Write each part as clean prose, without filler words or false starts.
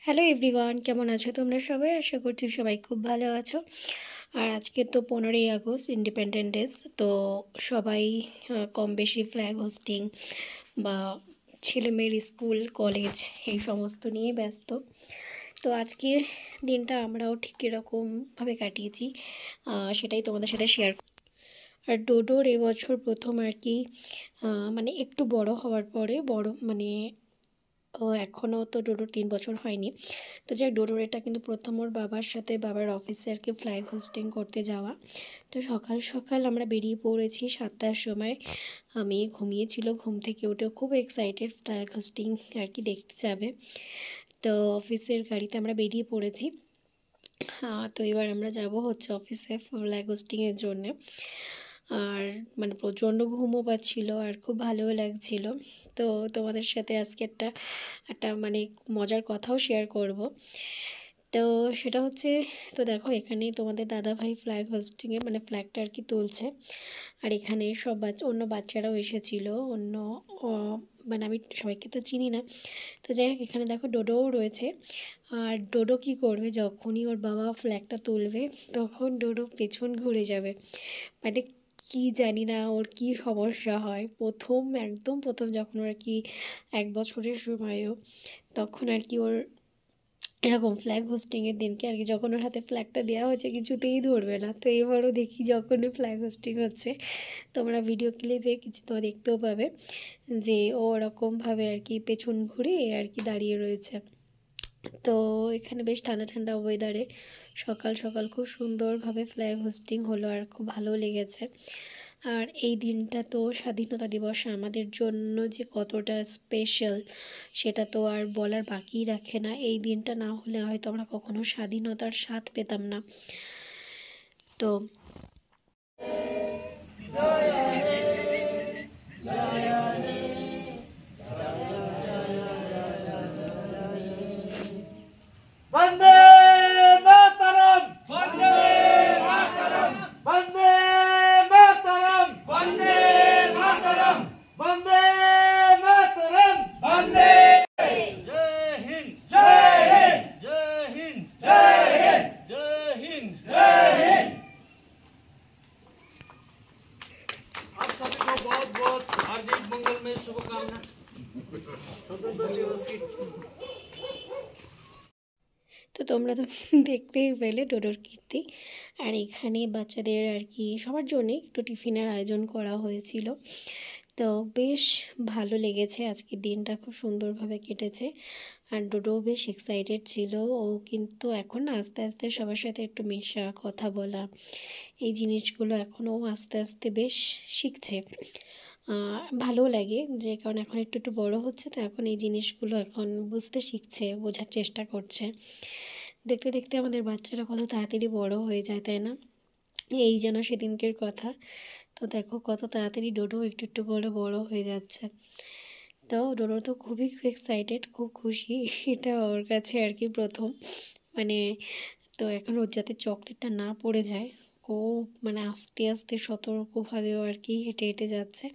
Hello everyone, কেমন আছো তোমরা সবাই? আশা করছি সবাই খুব ভালো আছো। আর আজকে তো 15ই আগস্ট ইন্ডিপেন্ডেন্ট ডেজ। তো সবাই কম বেশি ফ্ল্যাগ হোস্টিং বা ছেলেমেয়ের স্কুল কলেজ এই সমস্ত নিয়ে ব্যস্ত। তো আজকে দিনটা আমরাও ঠিক এরকমভাবে কাটিয়েছি, সেটাই তোমাদের সাথে শেয়ার। আর ডোডোর এবছর প্রথম আর কি, মানে একটু বড় হওয়ার পরে বড় মানে এখনও তো ডোডোর 3 বছর হয়নি। তো যাই ডোডোর এটা কিন্তু প্রথম ওর বাবার সাথে বাবার অফিসে আর কি ফ্ল্যাগ হোস্টিং করতে যাওয়া। তো সকাল সকাল আমরা বেরিয়ে পড়েছি 7টার সময়। আমি ঘুমিয়েছিল, ঘুম থেকে উঠে খুব এক্সাইটেড ফ্ল্যাগ হোস্টিং আর কি দেখতে যাবে। তো অফিসের গাড়িতে আমরা বেরিয়ে পড়েছি। তো এবার আমরা যাব হচ্ছে অফিসে ফ্ল্যাগ হোস্টিংয়ের জন্যে। আর মানে প্রচণ্ড ঘুমও পাচ্ছিল আর খুব ভালোও লাগছিল। তো তোমাদের সাথে আজকে একটা মানে মজার কথাও শেয়ার করব। তো সেটা হচ্ছে, তো দেখো এখানে তোমাদের দাদাভাই ফ্ল্যাগ হোস্টিংয়ে মানে ফ্ল্যাগটা আর কি তুলছে। আর এখানে সব অন্য বাচ্চারাও এসেছিল, অন্য মানে আমি সবাইকে তো চিনি না। তো যাই হোক এখানে দেখো ডোডোও রয়েছে। আর ডোডো কী করবে, যখনই ওর বাবা ফ্ল্যাগটা তুলবে তখন ডোডো পেছন ঘুরে যাবে। মানে কি জানি না ওর কী সমস্যা হয়। একদম প্রথম যখন আর কি 1 বছরের সময়ও, তখন আর কি ওর এরকম ফ্ল্যাগ হোস্টিংয়ের দিনকে আর কি যখন ওর হাতে ফ্ল্যাগটা দেওয়া হয়েছে কিছুতেই ধরবে না। তো এবারও দেখি যখনই ফ্ল্যাগ হোস্টিং হচ্ছে, তোমরা ভিডিও ক্লিপে কিছু তো দেখতেও পাবে যে ও ওরকমভাবে আর কি পেছন ঘুরে আর কি দাঁড়িয়ে রয়েছে। তো এখানে বেশ ঠান্ডা ঠান্ডা ওয়েদারে সকাল সকাল খুব সুন্দরভাবে ফ্ল্যাগ হোস্টিং হলো আর খুব ভালো লেগেছে। আর এই দিনটা তো স্বাধীনতা দিবস আমাদের জন্য যে কতটা স্পেশাল সেটা তো আর বলার বাকিই রাখে না। এই দিনটা না হলে হয়তো আমরা কখনো স্বাধীনতার স্বাদ পেতাম না। তো वंदे मातरम वंदे मातरम वंदे मातरम वंदे मातरम वंदे मातरम वंदे जय हिंद जय हिंद जय हिंद जय हिंद जय हिंद जय हिंद। आप सभी को बहुत बहुत हार्दिक मंगलमय शुभकामना स्वतंत्रता दिवस की। তো তোমরা তো দেখতেই পেলে ডোডোর কীর্তি। আর এখানে বাচ্চাদের আর কি সবার জন্যে একটু টিফিনের আয়োজন করা হয়েছিল। তো বেশ ভালো লেগেছে, আজকের দিনটা খুব সুন্দরভাবে কেটেছে। আর ডোডো বেশ এক্সাইটেড ছিল। ও কিন্তু এখন আস্তে আস্তে সবার সাথে একটু মেশা, কথা বলা, এই জিনিসগুলো এখনও আস্তে আস্তে বেশ শিখছে। ভালো লাগে যে কারণ এখন একটু একটু বড়ো হচ্ছে, তো এখন এই জিনিসগুলো এখন বুঝতে শিখছে, বোঝার চেষ্টা করছে। দেখতে দেখতে আমাদের বাচ্চারা কত তাড়াতাড়ি বড় হয়ে যায়, তাই না? এই যেন সেদিনকের কথা। তো দেখো কত তাড়াতাড়ি ডোডো একটু একটু করে বড় হয়ে যাচ্ছে। তো ডোডো তো খুবই এক্সাইটেড, খুব খুশি। এটা ওর কাছে আর কি প্রথম মানে। তো এখন ওর যাতে চকলেটটা না পড়ে যায়, ও মানে আস্তে আস্তে সতর্কভাবেও আর কি হেঁটে হেঁটে যাচ্ছে।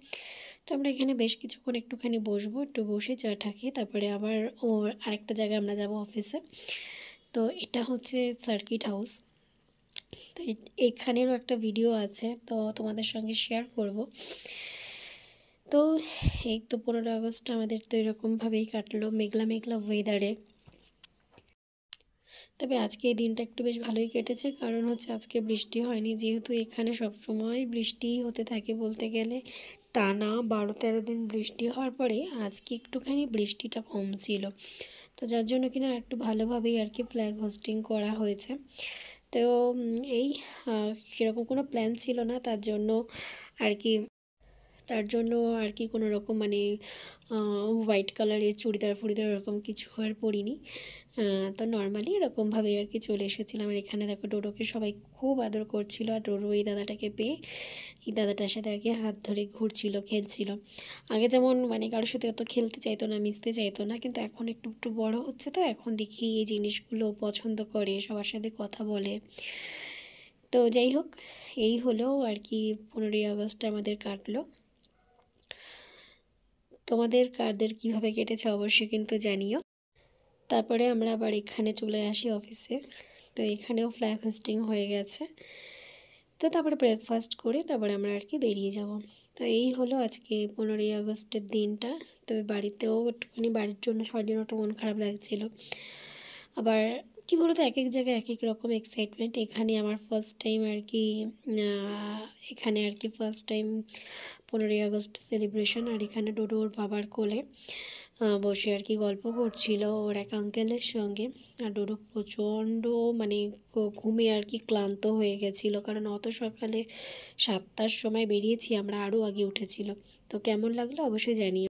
তো আমরা এখানে বেশ কিছুক্ষণ একটুখানি বসবো, একটু বসে চা টা খেয়ে তারপরে আবার ওর আরেকটা জায়গায় আমরা যাব অফিসে। তো এটা হচ্ছে সার্কিট হাউস। তো এখানেরও একটা ভিডিও আছে, তো তোমাদের সঙ্গে শেয়ার করব। তো এই তো 15 আগস্ট আমাদের তো এরকমভাবেই কাটলো মেঘলা মেঘলা ওয়েদারে। তবে আজকে এই দিনটা একটু বেশ ভালোই কেটেছে, কারণ হচ্ছে আজকে বৃষ্টি হয়নি। যেহেতু এখানে সবসময় বৃষ্টিই হতে থাকে বলতে গেলে, টানা 12-13 দিন বৃষ্টি হওয়ার পরে আজকে একটুখানি বৃষ্টিটা কম ছিল। তো যার জন্য কিনা একটু ভালোভাবেই আর কি ফ্ল্যাগ হোস্টিং করা হয়েছে। তো এই সেরকম কোনো প্ল্যান ছিল না, আর কি আর কি কোনো রকম মানে হোয়াইট কালারের চুড়িদার ফুড়িদার ওরকম কিছু আর পরিনি। তো নর্মালি এরকমভাবেই আর কি চলে এসেছিলাম। আর এখানে দেখো ডোডোকে সবাই খুব আদর করছিল। আর ডোডো এই দাদাটাকে পেয়ে এই দাদাটার সাথে আর কি হাত ধরে ঘুরছিল, খেলছিল। আগে যেমন মানে কারোর সাথে অত খেলতে চাইতো না, মিশতে চাইতো না, কিন্তু এখন একটু একটু বড় হচ্ছে, তো এখন দেখি এই জিনিসগুলো পছন্দ করে, সবার সাথে কথা বলে। তো যাই হোক, এই হলো আর কি 15ই আগস্ট আমাদের কাটলো। তোমাদের কাদের কীভাবে কেটেছে অবশ্যই কিন্তু জানিও। তারপরে আমরা আবার এখানে চলে আসি অফিসে। তো এখানেও ফ্ল্যাগ হোস্টিং হয়ে গেছে। তো তারপরে ব্রেকফাস্ট করে তারপরে আমরা আর কি বেরিয়ে যাব। তো এই হলো আজকে 15ই আগস্টের দিনটা। তবে বাড়িতেও একটুখানি বাড়ির জন্য সবার জন্য একটু মন খারাপ লাগছিল। আবার কী বলতো, এক এক জায়গায় এক এক রকম এক্সাইটমেন্ট। এখানে আমার ফার্স্ট টাইম আর কি, এখানে আর কি ফার্স্ট টাইম 15ই আগস্ট সেলিব্রেশন। আর এখানে ডোডো ওর বাবার কোলে বসে আর কি গল্প করছিল ওর এক আঙ্কেলের সঙ্গে। আর ডোডো প্রচণ্ড মানে ঘুমে আর কি ক্লান্ত হয়ে গেছিলো, কারণ অত সকালে 7টার সময় বেরিয়েছি আমরা, আরও আগে উঠেছিল। তো কেমন লাগলো অবশ্যই জানিও।